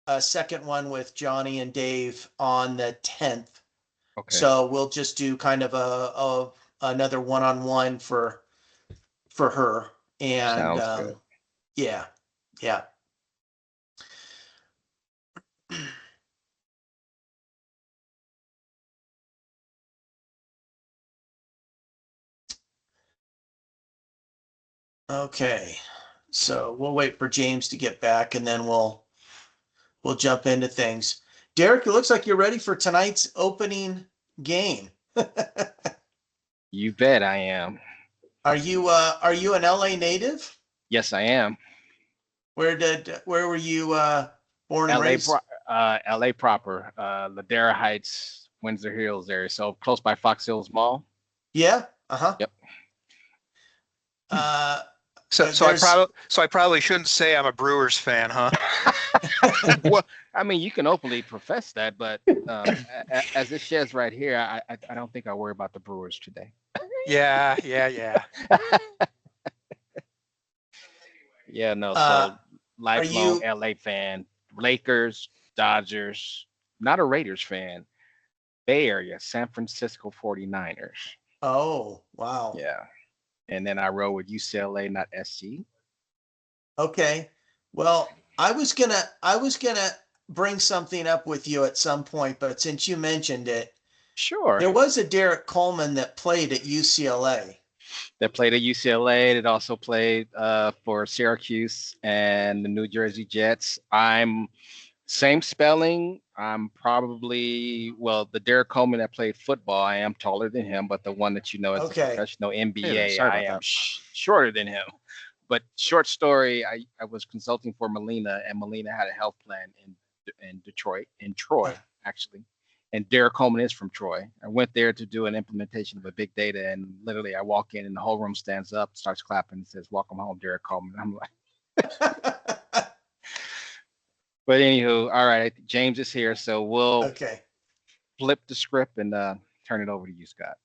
a second one with Johnny and Dave on the 10th. Okay. So we'll just do kind of another one-on-one for her. And Sounds good. yeah, yeah. Okay. So we'll wait for James to get back and then we'll jump into things. Derek, it looks like you're ready for tonight's opening game. You bet I am. Are you an LA native? Yes, I am. Where were you born and LA, raised? LA proper, Ladera Heights, Windsor Hills area. So close by Fox Hills Mall. Yeah. Uh-huh. Yep. Uh So there's I probably shouldn't say I'm a Brewers fan, huh? Well, I mean, you can openly profess that, but as it says right here, I don't think I worry about the Brewers today. Yeah. Yeah, no. uh So are lifelong you LA fan, Lakers, Dodgers, not a Raiders fan. Bay Area, San Francisco 49ers. oh, wow. Yeah. And then I roll with UCLA, not SC. Okay. Well, I was gonna bring something up with you at some point, but since you mentioned it, Sure. there was a Derek Coleman that played at UCLA. That played at UCLA. That also played for Syracuse and the New Jersey Jets. I'm same spelling. I'm probably, well, the Derek Coleman that played football, I am taller than him, but the one that you know as a Okay. professional Hey there, NBA, sorry I about am that. shorter than him. But short story, I was consulting for Molina, and Molina had a health plan in Detroit, in Troy, actually. And Derek Coleman is from Troy. I went there to do an implementation of a big data, and literally I walk in, and the whole room stands up, starts clapping, and says, "Welcome home, Derek Coleman." I'm like, but anywho, all right, James is here, so we'll Okay. flip the script and turn it over to you, Scott.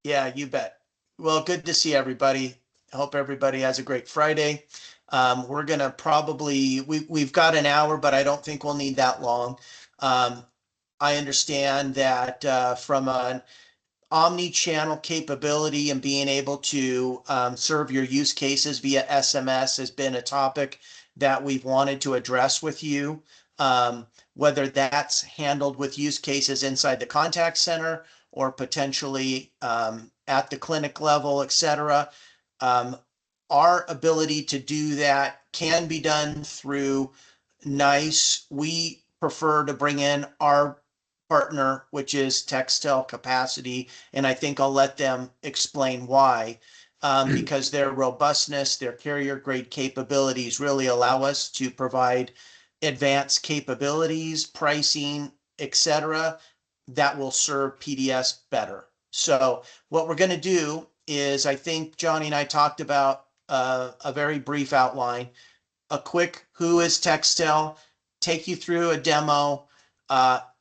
Yeah, you bet. Well, good to see everybody. I hope everybody has a great Friday. We're gonna probably we've got an hour, but I don't think we'll need that long. Um, I understand that from an omni-channel capability and being able to serve your use cases via SMS has been a topic that we've wanted to address with you. Whether that's handled with use cases inside the contact center or potentially at the clinic level, et cetera. Um, our ability to do that can be done through NiCE. We prefer to bring in our partner, which is Textel Capacity, and I think I'll let them explain why. Because their robustness, their carrier grade capabilities really allow us to provide advanced capabilities, pricing, etc., that will serve PDS better. So what we're going to do is, I think Johnny and I talked about a very brief outline, a quick who is Textel, take you through a demo,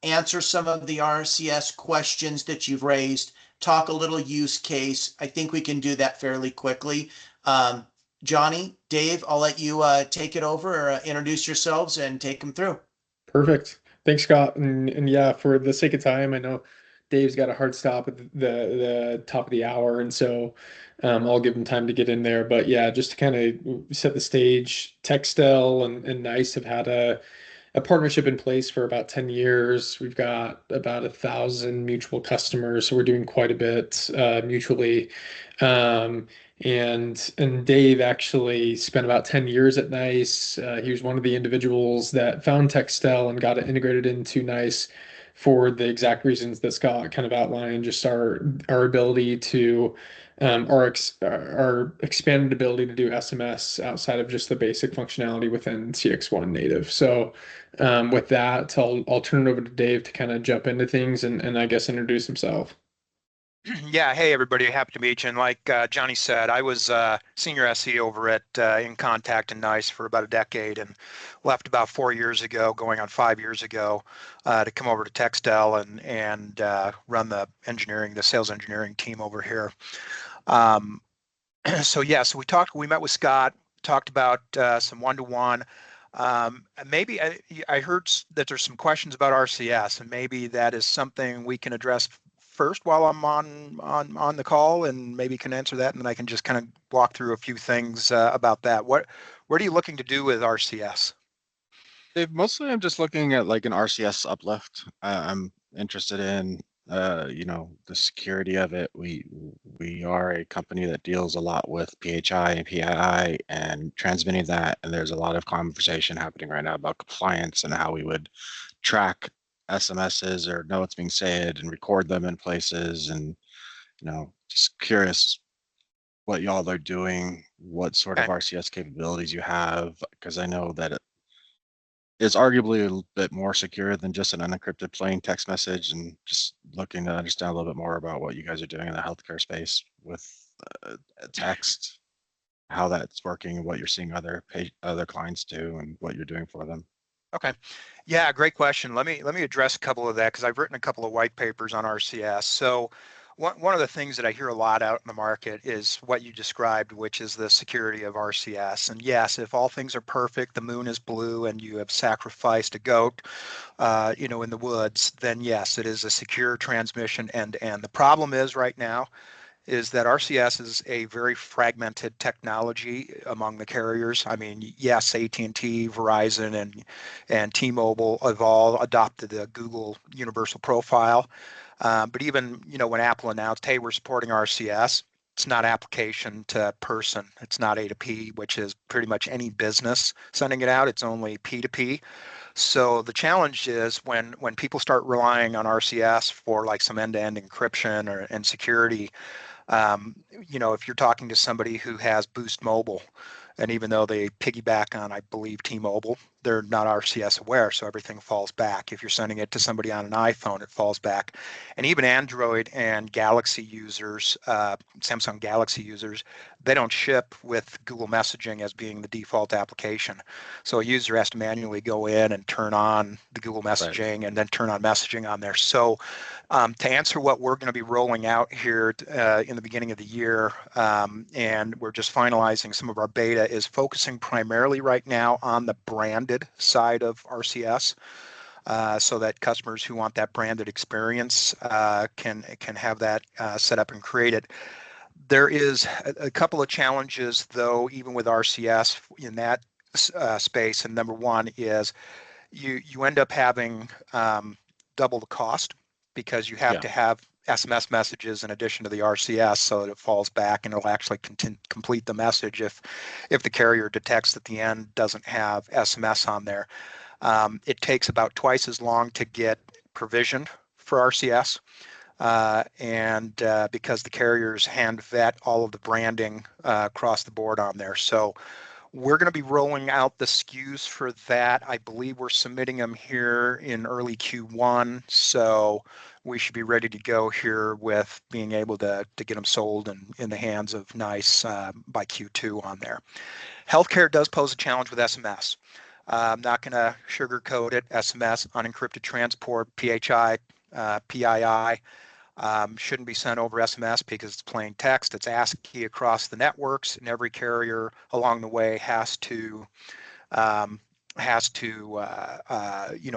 answer some of the RCS questions that you've raised, talk a little use case. I think we can do that fairly quickly. Um, Johnny, Dave, I'll let you take it over, or introduce yourselves and take them through. Perfect. Thanks, Scott. And yeah, for the sake of time, I know Dave's got a hard stop at the top of the hour, and so I'll give him time to get in there. But yeah, just to kind of set the stage, Textel and NiCE have had a partnership in place for about 10 years. We've got about 1,000 mutual customers, so we're doing quite a bit mutually. Um, and Dave actually spent about 10 years at NiCE. He was one of the individuals that found Textel and got it integrated into NiCE for the exact reasons that Scott kind of outlined, just our ability to our expanded ability to do SMS outside of just the basic functionality within CXone native. So with that, I'll turn it over to Dave to kind of jump into things and I guess introduce himself. Yeah, hey everybody, happy to meet you. And like Johnny said, I was senior SE over at InContact and NiCE for about a decade, and left about 4 years ago, going on 5 years ago, to come over to Textel and run the sales engineering team over here. So yeah, so we met with Scott, talked about some one-to-one. Maybe I heard that there's some questions about RCS, and maybe that is something we can address first while I'm on the call, and maybe can answer that, and then I can just kind of walk through a few things about that. What are you looking to do with RCS? Dave, mostly I'm just looking at like an RCS uplift. I'm interested in the security of it. We are a company that deals a lot with PHI and PII and transmitting that, and there's a lot of conversation happening right now about compliance and how we would track SMSs or know what's being said and record them in places, and just curious what y'all are doing, what sort of Okay. RCS capabilities you have, because I know that it's arguably a bit more secure than just an unencrypted plain text message, and just looking to understand a little bit more about what you guys are doing in the healthcare space with text, how that's working, and what you're seeing other clients do, and what you're doing for them. Okay. Yeah, great question. Let me address a couple of that because I've written a couple of white papers on RCS. So one of the things that I hear a lot out in the market is what you described, which is the security of RCS. And yes, if all things are perfect, the moon is blue, and you have sacrificed a goat, in the woods, then yes, it is a secure transmission end to end. The problem is right now is that RCS is a very fragmented technology among the carriers. I mean, yes, AT&T, Verizon, and T-Mobile have all adopted the Google Universal Profile. But even when Apple announced, "Hey, we're supporting RCS," it's not application to person. It's not A to P, which is pretty much any business sending it out. It's only P to P. So the challenge is when people start relying on RCS for like some end-to-end encryption and security. If you're talking to somebody who has Boost Mobile, and even though they piggyback on, I believe, T-Mobile, they're not RCS aware, so everything falls back. If you're sending it to somebody on an iPhone, it falls back. And even Android and Galaxy users, Samsung Galaxy users, they don't ship with Google Messaging as being the default application. So a user has to manually go in and turn on the Google Messaging and then turn on messaging on there. So to answer what we're going to be rolling out here in the beginning of the year, and we're just finalizing some of our beta, is focusing primarily right now on the branded side of RCS. So that customers who want that branded experience can have that set up and created. There is a couple of challenges, though, even with RCS in that space. And number one is you end up having double the cost because you have to have SMS messages in addition to the RCS, so that it falls back and it'll actually complete the message if the carrier detects that the end doesn't have SMS on there. It takes about twice as long to get provisioned for RCS. And because the carriers hand vet all of the branding across the board on there. So we're going to be rolling out the SKUs for that. I believe we're submitting them here in early Q1. So we should be ready to go here with being able to get them sold in the hands of NiCE by Q2 on there. Healthcare does pose a challenge with SMS. I'm not going to sugarcoat it. SMS, unencrypted transport, PHI, PII. Shouldn't be sent over SMS because it's plain text. It's ASCII across the networks, and every carrier along the way has to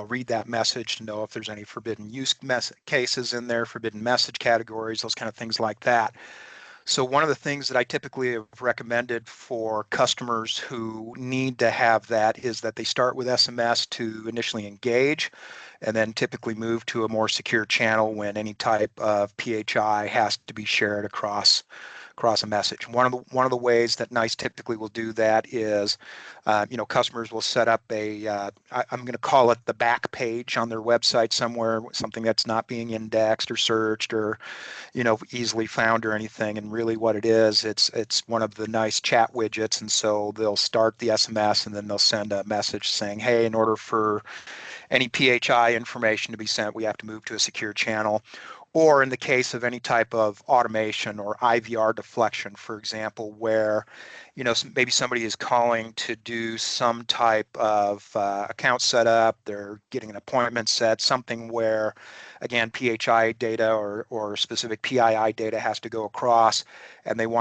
read that message to know if there's any forbidden use cases in there, forbidden message categories, those kind of things like that. So one of the things that I typically have recommended for customers who need to have that is that they start with SMS to initially engage, and then typically move to a more secure channel when any type of PHI has to be shared across a message. One of the ways that NiCE typically will do that is, customers will set up I'm going to call it the back page on their website somewhere, something that's not being indexed or searched or easily found or anything. And really what it is, it's one of the NiCE chat widgets. And so they'll start the SMS and then they'll send a message saying, "Hey, in order for any PHI information to be sent, we have to move to a secure channel." Or in the case of any type of automation or IVR deflection, for example, where maybe somebody is calling to do some type of account setup, they're getting an appointment set, something where, again, PHI data or specific PII data has to go across, and they don't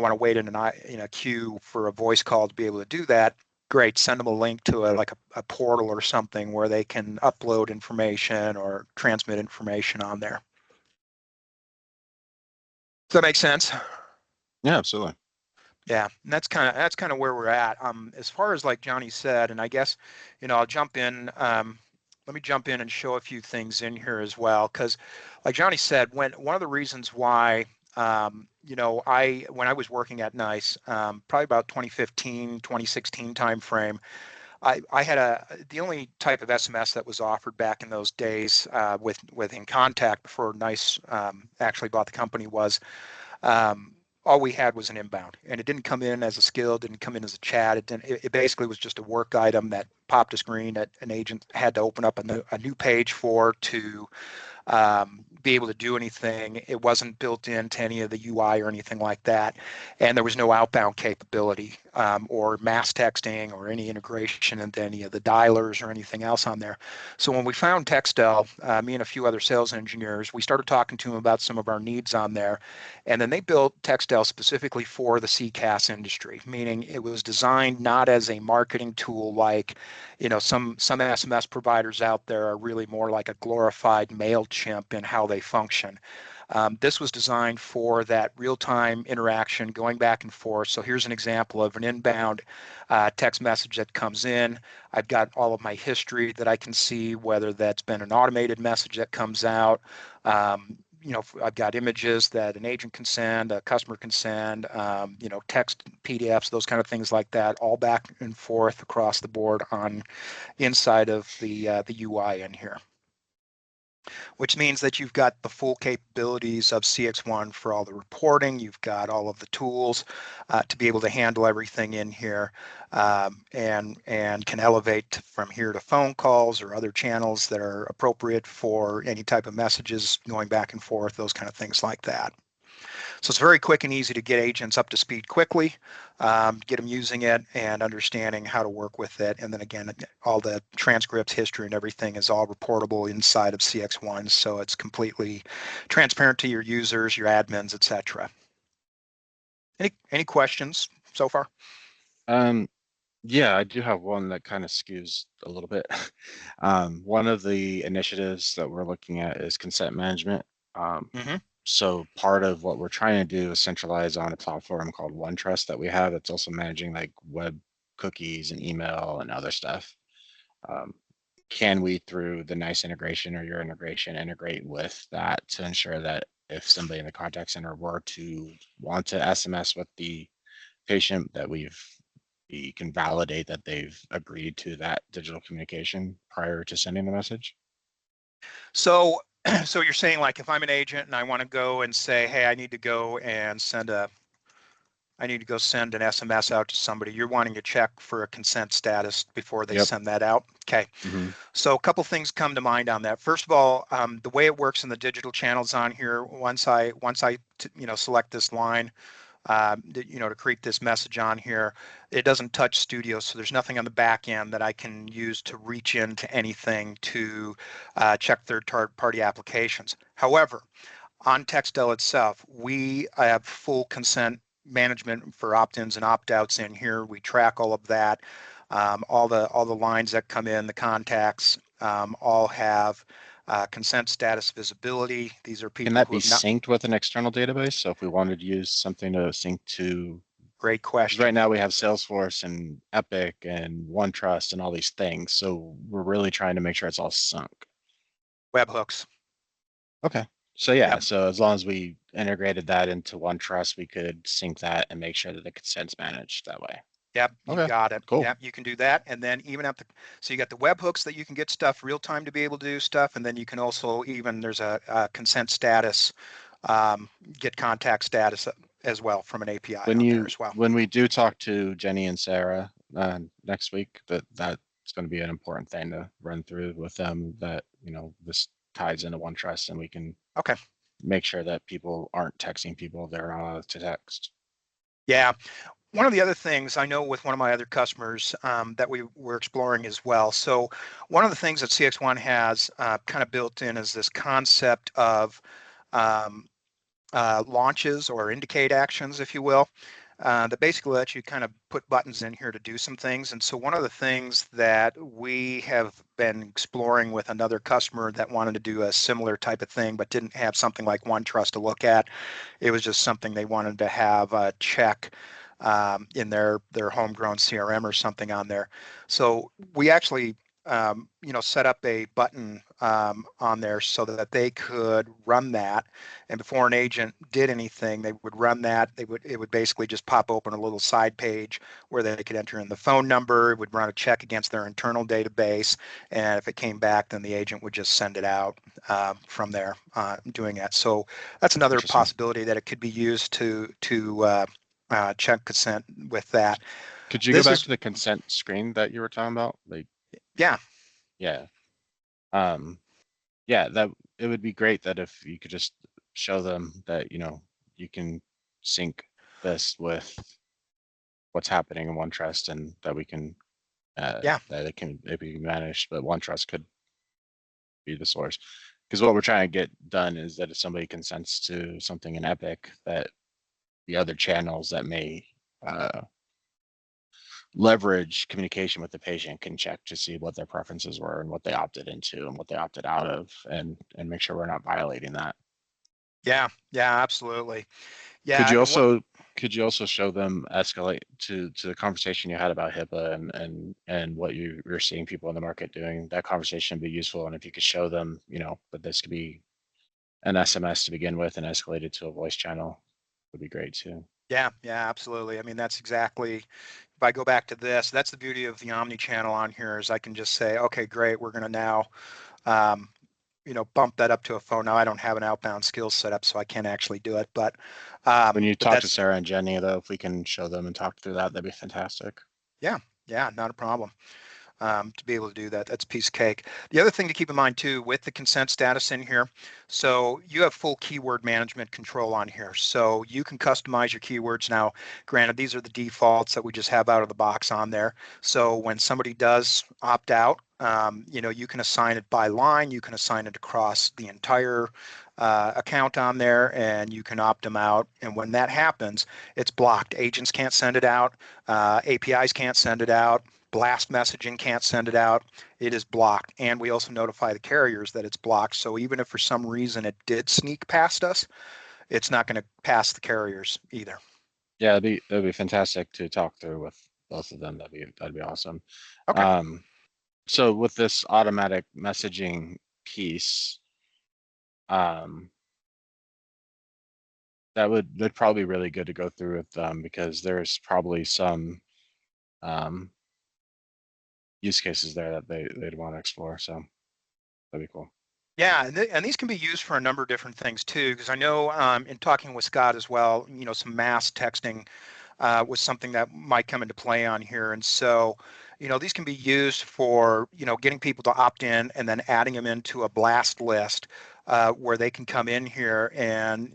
want to wait in a queue for a voice call to be able to do that. great. Send them a link to a portal or something where they can upload information or transmit information on there. Does that make sense? Yeah, absolutely. Yeah, and that's kind of where we're at. As far as like Johnny said, and I guess, I'll jump in. Let me jump in and show a few things in here as well, because like Johnny said, one of the reasons why, when I was working at NiCE, probably about 2015, 2016 timeframe, I had the only type of SMS that was offered back in those days with In Contact before NiCE actually bought the company was. All we had was an inbound, and it didn't come in as a skill, didn't come in as a chat. It basically was just a work item that popped a screen that an agent had to open up a new page for to be able to do anything. It wasn't built into any of the UI or anything like that. And there was no outbound capability or mass texting or any integration into any of the dialers or anything else on there. So when we found Textel, me and a few other sales engineers, we started talking to them about some of our needs on there. And then they built Textel specifically for the CCaaS industry, meaning it was designed not as a marketing tool like, some SMS providers out there are really more like a glorified MailChimp in how they function. This was designed for that real-time interaction going back and forth. So here's an example of an inbound text message that comes in. I've got all of my history that I can see, whether that's been an automated message that comes out. I've got images that an agent can send, a customer can send, text PDFs, those kind of things like that, all back and forth across the board on inside of the UI in here, which means that you've got the full capabilities of CXone for all the reporting. You've got all of the tools to be able to handle everything in here, and can elevate from here to phone calls or other channels that are appropriate for any type of messages going back and forth, those kind of things like that. So it's very quick and easy to get agents up to speed quickly, get them using it and understanding how to work with it. And then again, all the transcripts, history, and everything is all reportable inside of CXone. So it's completely transparent to your users, your admins, etc. Any questions so far? Yeah, I do have one that kind of skews a little bit. One of the initiatives that we're looking at is consent management. So part of what we're trying to do is centralize on a platform called OneTrust that we have that's also managing like web cookies and email and other stuff. Can we, through the NiCE integration or your integration, integrate with that to ensure that if somebody in the contact center were to want to SMS with the patient, that we can validate that they've agreed to that digital communication prior to sending the message? So you're saying, like, if I'm an agent and I want to go and say, hey, I need to go send an SMS out to somebody, you're wanting to check for a consent status before they send that out? Okay. So a couple things come to mind on that. First of all, the way it works in the digital channels on here, once I select this line, to create this message on here, it doesn't touch Studio, so there's nothing on the back end that I can use to reach into anything to check third-party applications. However, on Textel itself, we have full consent management for opt-ins and opt-outs in here. We track all of that. All the lines that come in, the contacts, all have consent status visibility. These are people Can that who be synced with an external database? So if we wanted to use something to sync to, Great question. right now we have Salesforce and Epic and OneTrust and all these things. So we're really trying to make sure it's all sunk. Webhooks. Okay. So yeah, so as long as we integrated that into OneTrust, we could sync that and make sure that the consent's managed that way. Yep, you got it. Cool. Yep, you can do that. And then even so you got the webhooks that you can get stuff real time to be able to do stuff. And then you can also there's a consent status, get contact status as well from an API there as well. When we do talk to Jenny and Sarah next week, that's going to be an important thing to run through with them, that, this ties into OneTrust and we can make sure that people aren't texting people they're not allowed to text. Yeah. One of the other things I know with one of my other customers that we were exploring as well. So one of the things that CXone has kind of built in is this concept of launches or indicate actions, if you will. that basically lets you kind of put buttons in here to do some things. And so one of the things that we have been exploring with another customer that wanted to do a similar type of thing, but didn't have something like OneTrust to look at, it was just something they wanted to have a check in their homegrown CRM or something on there. So we actually set up a button on there so that they could run that, and before an agent did anything, they would run that. It would basically just pop open a little side page where they could enter in the phone number. It would run a check against their internal database, and if it came back, then the agent would just send it out from there, doing that. So that's another possibility that it could be used to check consent with that. Could you go back to the consent screen that you were talking about? Like, yeah. Yeah, that it would be great that if you could just show them that, you can sync this with what's happening in OneTrust, and that we can, that it can be managed, but OneTrust could be the source. Because what we're trying to get done is that if somebody consents to something in Epic, that the other channels that may leverage communication with the patient can check to see what their preferences were and what they opted into and what they opted out of, and make sure we're not violating that. Yeah, absolutely. Yeah. Could you also show them escalate to the conversation you had about HIPAA and what you're seeing people in the market doing? That conversation would be useful, and if you could show them, that this could be an SMS to begin with and escalated to a voice channel, would be great too. Yeah, absolutely. I mean, that's exactly, if I go back to this, that's the beauty of the omni-channel on here, is I can just say, okay, great, we're going to now, bump that up to a phone. Now I don't have an outbound skills set up, so I can't actually do it. But when you talk to Sarah and Jenny, though, if we can show them and talk through that, that'd be fantastic. Yeah, not a problem. To be able to do that, that's a piece of cake. The other thing to keep in mind too, with the consent status in here, so you have full keyword management control on here. So you can customize your keywords. Now, granted, these are the defaults that we just have out of the box on there. So when somebody does opt out, you can assign it by line, you can assign it across the entire account on there, and you can opt them out. And when that happens, it's blocked. Agents can't send it out. APIs can't send it out. Blast messaging can't send it out. It is blocked. And we also notify the carriers that it's blocked. So even if for some reason it did sneak past us, it's not going to pass the carriers either. Yeah, that'd be fantastic to talk through with both of them. That'd be awesome. Okay. So with this automatic messaging piece, that'd probably be really good to go through with them, because there's probably some use cases there that they'd want to explore. So that'd be cool. Yeah, and these can be used for a number of different things too, because I know in talking with Scott as well, some mass texting was something that might come into play on here. And so, these can be used for, getting people to opt in and then adding them into a blast list where they can come in here and,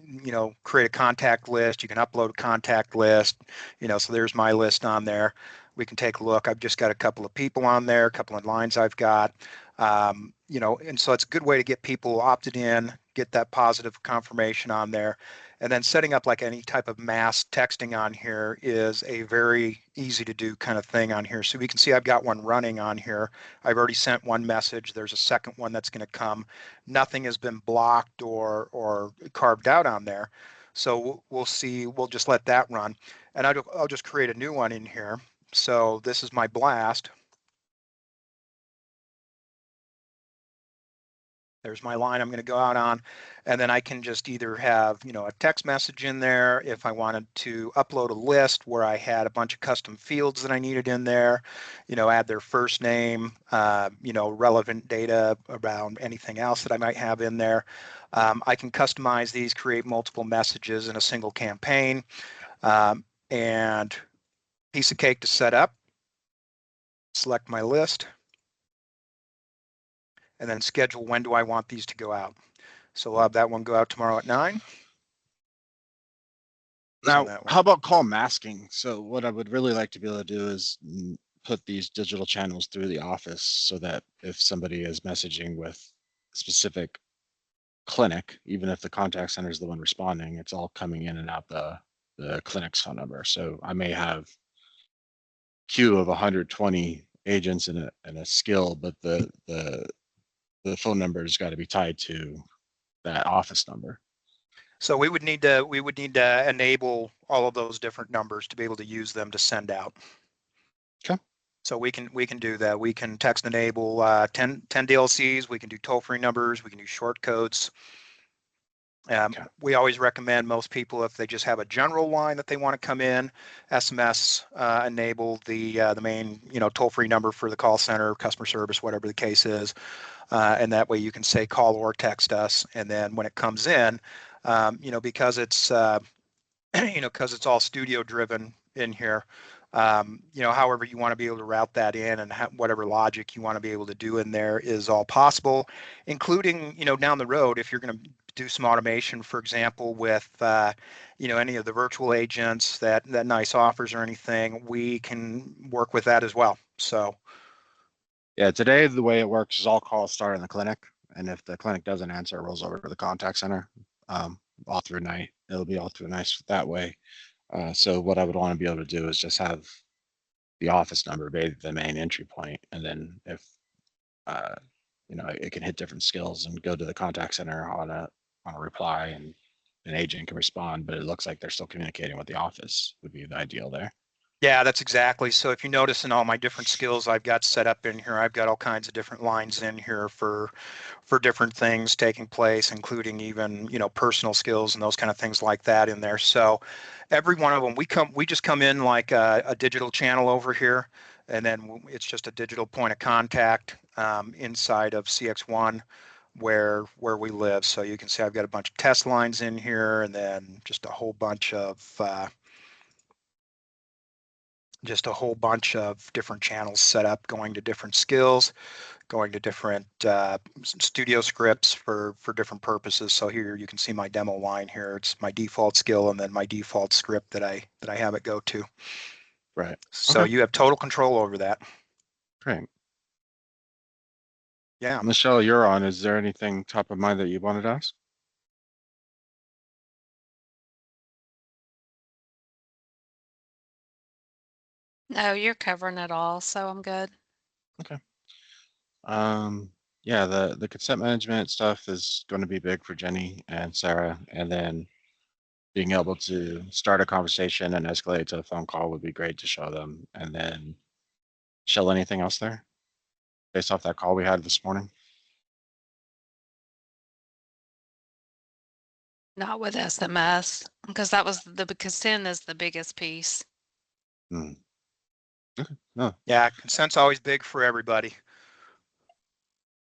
create a contact list. You can upload a contact list, so there's my list on there. We can take a look. I've just got a couple of people on there, a couple of lines I've got. And so it's a good way to get people opted in, get that positive confirmation on there. And then setting up like any type of mass texting on here is a very easy to do kind of thing on here. So we can see I've got one running on here. I've already sent one message. There's a second one that's going to come. Nothing has been blocked or carved out on there. So we'll see. We'll just let that run. And I'll just create a new one in here. So this is my blast. There's my line I'm going to go out on, and then I can just either have, a text message in there if I wanted to upload a list where I had a bunch of custom fields that I needed in there, add their first name, relevant data around anything else that I might have in there. I can customize these, create multiple messages in a single campaign, and piece of cake to set up. Select my list. And then schedule when do I want these to go out. So we'll have that one go out tomorrow at 9. Now, how about call masking? So what I would really like to be able to do is put these digital channels through the office, so that if somebody is messaging with a specific clinic, even if the contact center is the one responding, it's all coming in and out the the clinic's phone number. So I may have queue of 120 agents in a skill, but the phone number has got to be tied to that office number. So we would need to enable all of those different numbers to be able to use them to send out. Okay. So we can do that. We can text enable 10 DLCs. We can do toll-free numbers. We can do short codes. Okay. We always recommend most people, if they just have a general line that they want to come in, SMS enable the main toll-free number for the call center, customer service, whatever the case is, and that way you can say call or text us, and then when it comes in, because it's because it's all studio driven in here. However you want to be able to route that in, and whatever logic you want to be able to do in there is all possible, including, down the road, if you're going to do some automation, for example, with, any of the virtual agents that NiCE offers or anything, we can work with that as well. So. Yeah, today the way it works is all calls start in the clinic, and if the clinic doesn't answer, it rolls over to the contact center, all through night. It'll be all through NiCE that way. So what I would want to be able to do is just have the office number be the main entry point, and then if it can hit different skills and go to the contact center on a reply, and an agent can respond, but it looks like they're still communicating with the office would be the ideal there. Yeah, that's exactly. So if you notice in all my different skills I've got set up in here, I've got all kinds of different lines in here for different things taking place, including even, personal skills and those kind of things like that in there. So every one of them, we just come in like a digital channel over here, and then it's just a digital point of contact inside of CXone where we live. So you can see I've got a bunch of test lines in here, and then just a whole bunch of different channels set up, going to different skills, going to different studio scripts for different purposes. So here you can see my demo line here. It's my default skill and then my default script that I have it go to. Right. So Okay. you have total control over that. Great. Yeah. Michelle, you're on. Is there anything top of mind that you wanted to ask? No, you're covering it all, so I'm good. Okay. Yeah, the consent management stuff is going to be big for Jenny and Sarah, and then being able to start a conversation and escalate to a phone call would be great to show them. And then, Shell, anything else there based off that call we had this morning? Not with SMS, because that was consent is the biggest piece. Hmm. Okay. No. Yeah, consent's always big for everybody.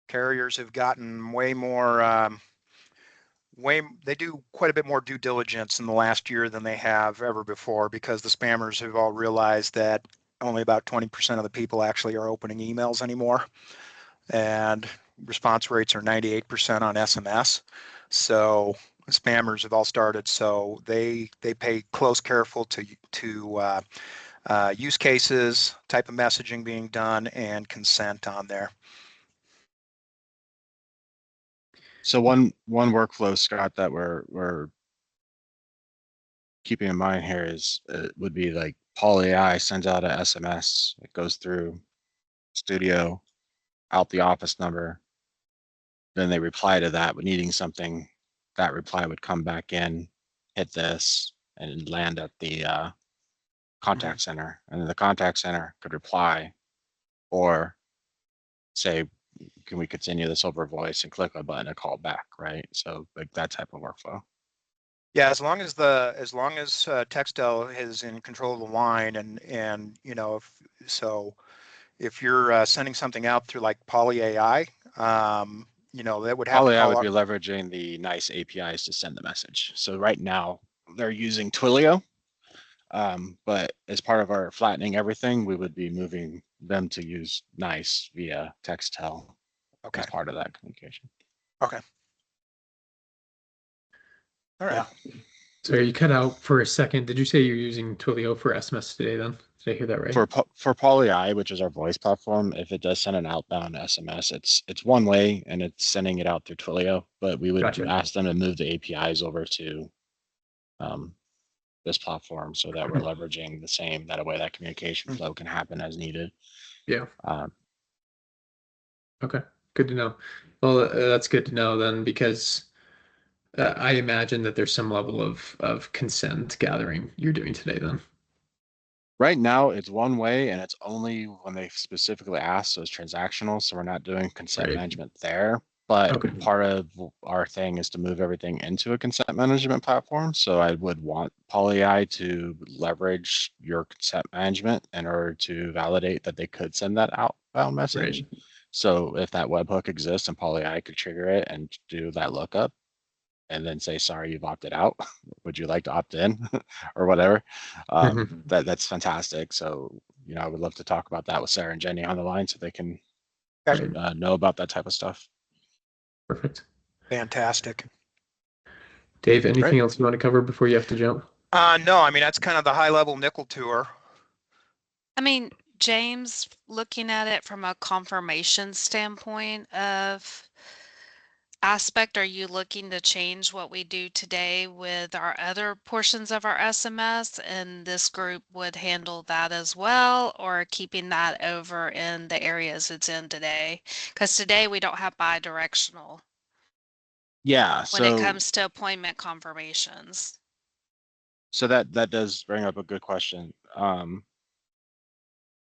Carriers have gotten way more, they do quite a bit more due diligence in the last year than they have ever before, because the spammers have all realized that only about 20% of the people actually are opening emails anymore. And response rates are 98% on SMS. So spammers have all started. So they pay close careful to use cases, type of messaging being done, and consent on there. So one workflow, Scott, that we're keeping in mind here is would be like Paul AI sends out a SMS. It goes through Studio, out the office number. Then they reply to that with needing something. That reply would come back in, hit this, and land at the contact center. And then the contact center could reply or say, can we continue this over voice, and click a button and call back, right? So like that type of workflow. Yeah, as long as Textel is in control of the line, and if you're sending something out through like Poly AI, that would have Probably to I call would up. be leveraging the NiCE APIs to send the message. So right now they're using Twilio, but as part of our flattening everything, we would be moving them to use NiCE via Textel Okay. as part of that communication. Okay. All right. Yeah. So you cut out for a second. Did you say you're using Twilio for SMS today then? Did I hear that right? For PolyEye, which is our voice platform, if it does send an outbound SMS, it's one way and it's sending it out through Twilio, but we would Gotcha. ask them to move the APIs over to this platform so that we're leveraging the same, that way that communication flow can happen as needed. Yeah. Um, Okay. Good to know. Well, that's good to know then, because I imagine that there's some level of consent gathering you're doing today then. Right now, it's one way, and it's only when they specifically ask, so it's transactional, so we're not doing consent Right. management there. But Okay. part of our thing is to move everything into a consent management platform. So I would want PolyEye to leverage your consent management in order to validate that they could send that outbound message. Right. So if that webhook exists and PolyEye could trigger it and do that lookup, and then say, sorry, you've opted out. Would you like to opt in or whatever? Mhm. That's fantastic. So, you know, I would love to talk about that with Sarah and Jenny on the line so they can Right. know about that type of stuff. Perfect. Fantastic. Dave, anything Great. else you want to cover before you have to jump? No, I mean, that's kind of the high level nickel tour. I mean, James, looking at it from a confirmation standpoint of aspect, are you looking to change what we do today with our other portions of our SMS, and this group would handle that as well, or keeping that over in the areas it's in today? Because today we don't have bi-directional Yeah. when it So, comes to appointment confirmations. that does bring up a good question.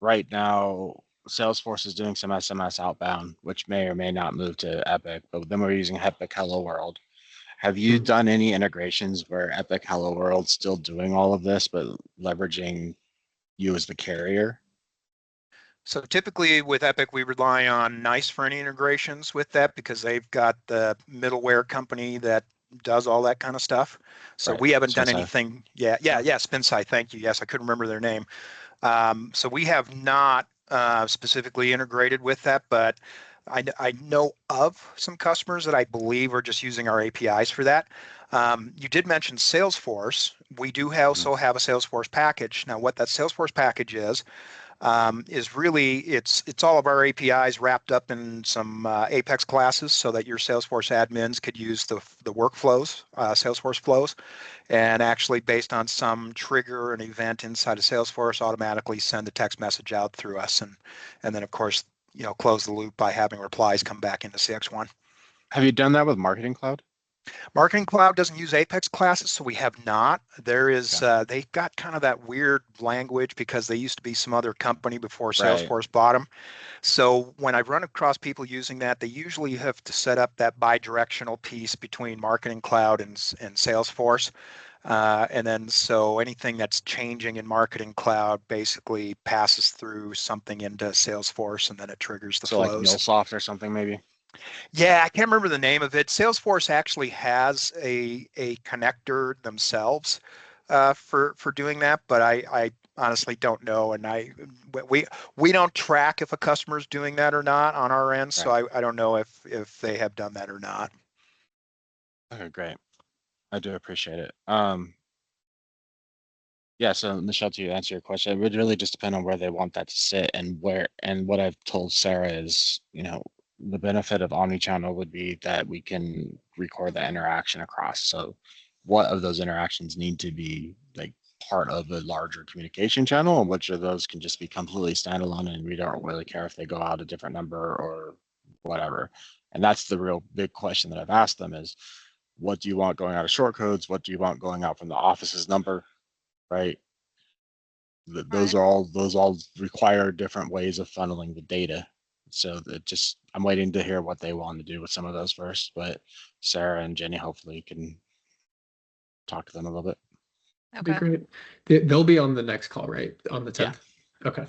Right now, Salesforce is doing some SMS outbound, which may or may not move to Epic, but then we're using Epic Hello World. Have you done any integrations where Epic Hello World's still doing all of this, but leveraging you as the carrier? So typically with Epic, we rely on NiCE for any integrations with that because they've got the middleware company that does all that kind of stuff. So Right. we haven't done Spencer. anything. Yeah. Spinsci. Thank you. Yes, I couldn't remember their name. So we have not specifically integrated with that, but I know of some customers that I believe are just using our APIs for that. You did mention Salesforce. We do also have a Salesforce package. Now, what that Salesforce package is really it's all of our APIs wrapped up in some Apex classes so that your Salesforce admins could use the workflows, Salesforce flows, and actually based on some trigger an event inside of Salesforce automatically send a text message out through us, and then of course close the loop by having replies come back into CXone. Have you done that with Marketing Cloud? Marketing Cloud doesn't use Apex classes, so we have not. There is, they got kind of that weird language because they used to be some other company before Salesforce bought them. So when I run across people using that, they usually have to set up that bi-directional piece between Marketing Cloud and Salesforce. And then so anything that's changing in Marketing Cloud basically passes through something into Salesforce and then it triggers the So flows. like MuleSoft or something maybe? Yeah, I can't remember the name of it. Salesforce actually has a connector themselves for doing that, but I honestly don't know, and we don't track if a customer is doing that or not on our end, so I don't know if they have done that or not. Okay, great. I do appreciate it. Yeah, so Michelle, to answer your question, it would really just depend on where they want that to sit and where, and what I've told Sarah is, you know, the benefit of omnichannel would be that we can record the interaction across. So what of those interactions need to be like part of a larger communication channel, and which of those can just be completely standalone and we don't really care if they go out a different number or whatever. And that's the real big question that I've asked them is, what do you want going out of short codes? What do you want going out from the office's number? Right? Those all require different ways of funneling the data. So that just I'm waiting to hear what they want to do with some of those first, but Sarah and Jenny hopefully can talk to them a little bit. Be Okay. great. They'll be on the next call, right? On the 10th. Okay.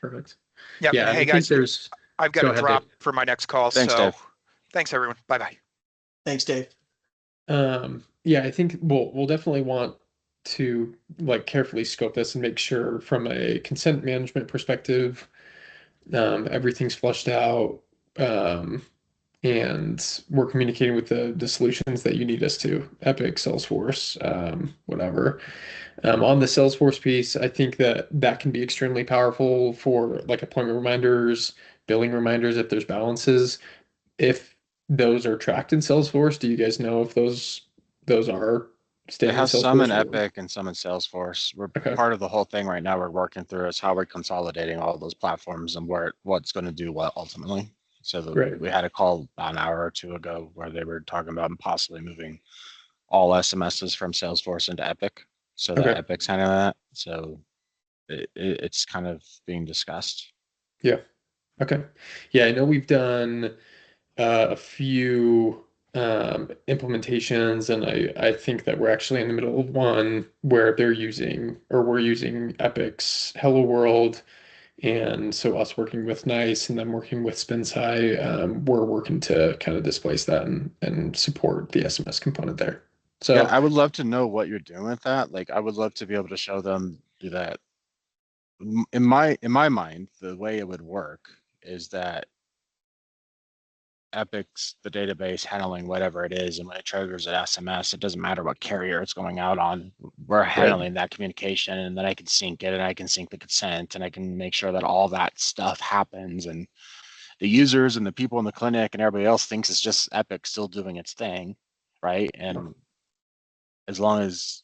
Perfect. Yep. Yeah, Hey I think guys, there's. I've got Go to ahead, drop Dave. for my next call. Thanks, So Dave. thanks everyone. Bye bye. Thanks, Dave. Yeah, I think we'll definitely want to like carefully scope this and make sure from a consent management perspective, everything's flushed out, and we're communicating with the solutions that you need us to, Epic, Salesforce, whatever. On the Salesforce piece, I think that can be extremely powerful for like appointment reminders, billing reminders if there's balances. If those are tracked in Salesforce, do you guys know if those are staying in has some in Salesforce? Or- Epic and some in Salesforce. We're Okay. part of the whole thing right now we're working through is how we're consolidating all those platforms and what's going to do what ultimately. So Right. we had a call about an hour or two ago where they were talking about possibly moving all SMSs from Salesforce into Epic so that Okay. Epic's handling that. So it's kind of being discussed. Yeah. Okay. Yeah, I know we've done a few implementations, and I think that we're actually in the middle of one where they're using or we're using Epic's Hello World, and so us working with NiCE and then working with SpinSci, we're working to kind of displace that and support the SMS component there. Yeah, So I would love to know what you're doing with that. Like, I would love to be able to show them do that. In my mind, the way it would work is that Epic's the database handling whatever it is, and when it triggers an SMS, it doesn't matter what carrier it's going out on. We're right. handling that communication, and then I can sync it, and I can sync the consent, and I can make sure that all that stuff happens, and the users and the people in the clinic and everybody else thinks it's just Epic still doing its thing, right? And as long as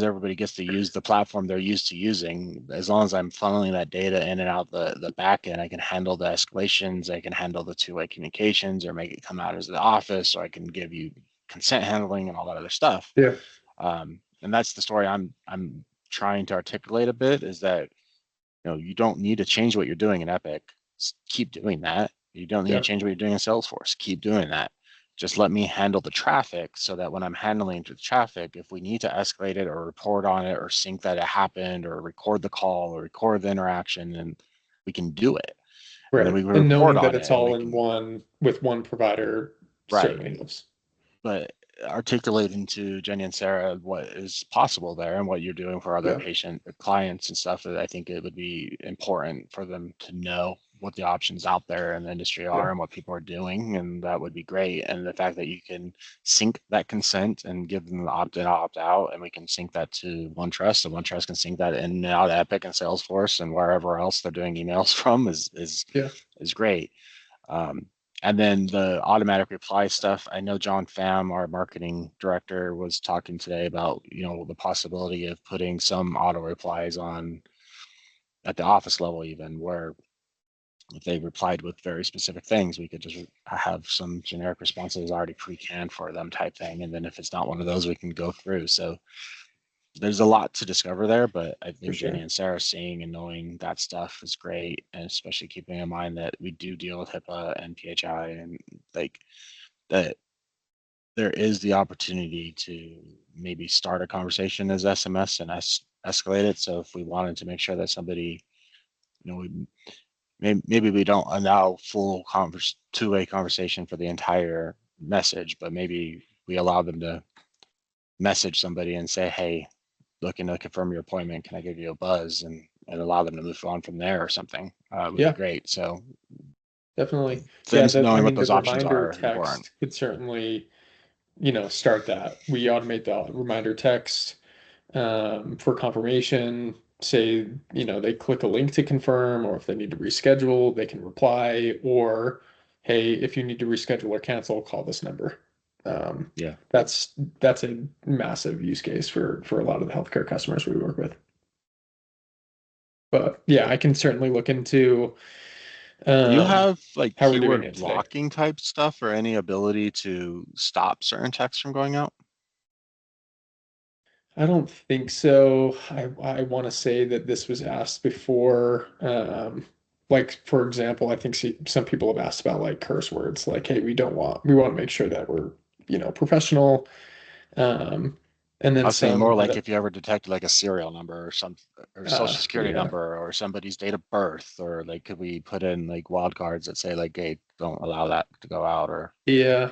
everybody gets to use the platform they're used to using, as long as I'm funneling that data in and out the back end, I can handle the escalations, I can handle the two-way communications, or make it come out as the office, or I can give you consent handling and all that other stuff. Yeah. And that's the story I'm trying to articulate a bit, is that you don't need to change what you're doing in Epic. Keep doing that. You don't need Yeah. to change what you're doing in Salesforce. Keep doing that. Just let me handle the traffic so that when I'm handling the traffic, if we need to escalate it or report on it or sync that it happened or record the call or record the interaction, then we can do it. And then Right. we can And report knowing that on it's it and all we in can, one with one provider right. certainly helps. But articulating to Jenny and Sarah what is possible there and what you're doing for other Yeah. patient clients and stuff, that I think it would be important for them to know what the options out there in the industry are and what people are doing, and that would be great. And the fact that you can sync that consent and give them the opt-in, opt-out, and we can sync that to OneTrust, and OneTrust can sync that in and out of Epic and Salesforce and wherever else they're doing emails from is great. And then the automatic reply stuff. I know John Pham, our marketing director, was talking today about, the possibility of putting some auto replies on at the office level, even where if they replied with very specific things, we could just have some generic responses already pre-canned for them type thing. And then if it's not one of those, we can go through. So there's a lot to discover there, but I think sure. Jenny and Sarah seeing and knowing that stuff is great, and especially keeping in mind that we do deal with HIPAA and PHI, and like that there is the opportunity to maybe start a conversation as SMS and escalate it. So if we wanted to make sure that somebody, maybe we don't allow full two-way conversation for the entire message, but maybe we allow them to message somebody and say, hey, looking to confirm your appointment, can I give you a buzz, and allow them to move on from there or something, would be great. So Definitely. them I knowing what mean, the those options reminder are is important. text could certainly, start that. We automate the reminder text for confirmation. Say, they click a link to confirm, or if they need to reschedule, they can reply, or hey, if you need to reschedule or cancel, call this number. Yeah. That's a massive use case for a lot of the healthcare customers we work with. But yeah, I can certainly look into Do you have like how we're doing keyword it today. blocking type stuff or any ability to stop certain texts from going out? I don't think so. I want to say that this was asked before. Like for example, I think some people have asked about like curse words. Like, hey, we want to make sure that we're professional. Um, and I then was saying some more like that if you ever detected like a serial number or or social security yeah. number or somebody's date of birth, or like could we put in like wildcards that say like, hey, don't allow that to go out, or Yeah.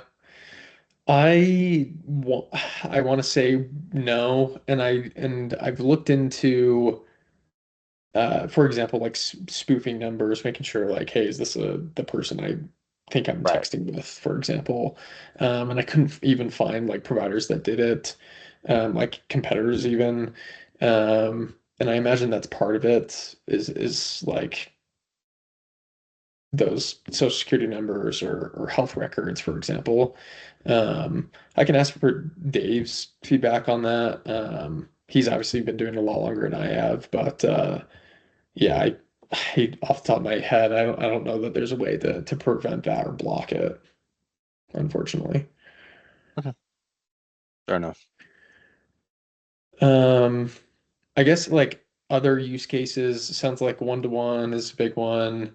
I want to say no, and I've looked into for example, like spoofing numbers, making sure like, hey, is this the person I think I'm right? texting with, for example? And I couldn't even find like providers that did it, like competitors even. And I imagine that's part of it is like those social security numbers or health records, for example. I can ask for Dave's feedback on that. He's obviously been doing it a lot longer than I have, but yeah, off the top of my head, I don't know that there's a way to prevent that or block it, unfortunately. Fair enough. I guess like other use cases, sounds like one-to-one is a big one.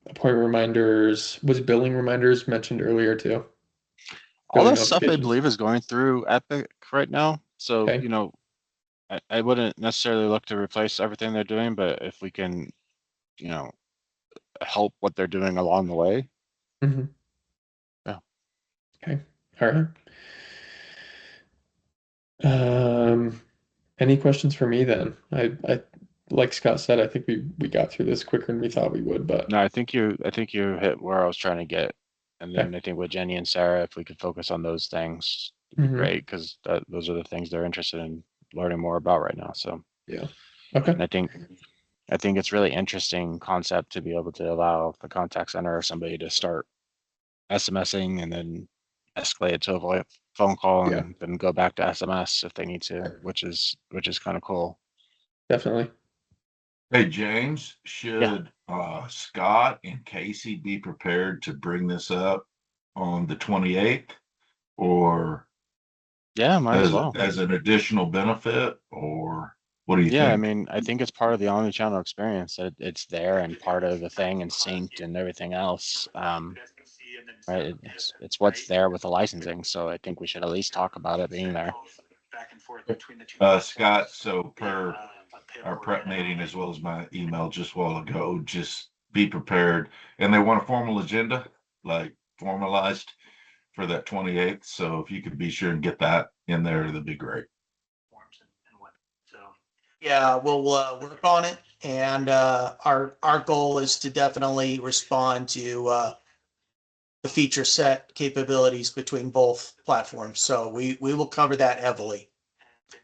Appointment reminders. Was billing reminders mentioned earlier too? All Billing that stuff I notifications. believe is going through Epic right now. So, Okay. you know, I wouldn't necessarily look to replace everything they're doing, but if we can, you know, help what they're doing along the way. Mhm. Yeah. Okay. All right. Any questions for me then? I like Scott said, I think we got through this quicker than we thought we would, but No, I think you hit where I was trying to get. And Okay. then I think with Jenny and Sarah, if we could focus on those things, it'd be Mhm. great, because those are the things they're interested in learning more about right now. So, yeah. Okay. and I think it's really interesting concept to be able to allow the contact center or somebody to start SMSing and then escalate it to a phone call Yeah. and then go back to SMS if they need to, which is kind of cool. Definitely. Hey, James, should Scott and Casey be prepared to bring this up on the 28th or Yeah, might as well. as an additional benefit, or what do you Yeah, I think? mean, I think it's part of the omnichannel experience that it's there and part of the thing and synced and everything else. Right, it's what's there with the licensing, so I think we should at least talk about it being there. Scott, so per our prep meeting as well as my email just a while ago, just be prepared. And they want a formal agenda, like formalized for that 28th. So if you could be sure and get that in there, that'd be great. Yeah, we'll work on it, and our goal is to definitely respond to the feature set capabilities between both platforms. So we will cover that heavily.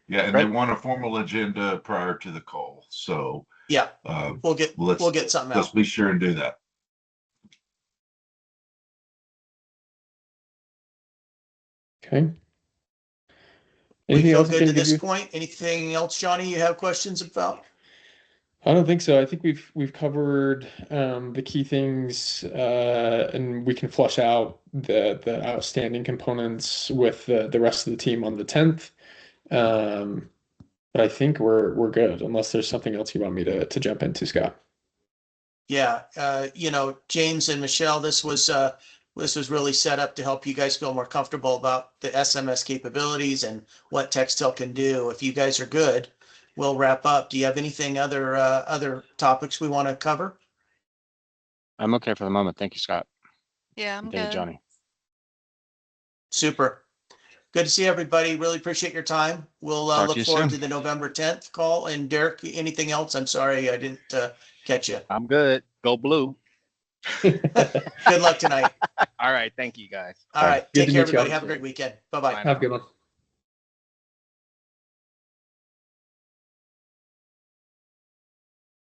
Yeah, and Right. they want a formal agenda prior to the call. So Yeah, we'll get something let's out. be sure and do that. Okay. We Anything feel else I good can to give this you? point. Anything else, Johnny, you have questions about? I don't think so. I think we've covered the key things, and we can flush out the outstanding components with the rest of the team on the 10th. But I think we're good, unless there's something else you want me to jump into, Scott. Yeah, James and Michelle, this was really set up to help you guys feel more comfortable about the SMS capabilities and what Textel can do. If you guys are good, we'll wrap up. Do you have anything other topics we want to cover? I'm okay for the moment. Thank you, Scott. Yeah, I'm Thank you, good. Johnny. Super. Good to see everybody. Really appreciate your time. We'll Talk to look you forward soon. to the November 10th call. And Derek, anything else? I'm sorry I didn't catch you. I'm good. Go blue. Good luck tonight. All right. Thank you, guys. All Bye. right. Good Take to care, meet you all. everybody. Have a great weekend. Bye-bye. Bye Have a now. good one.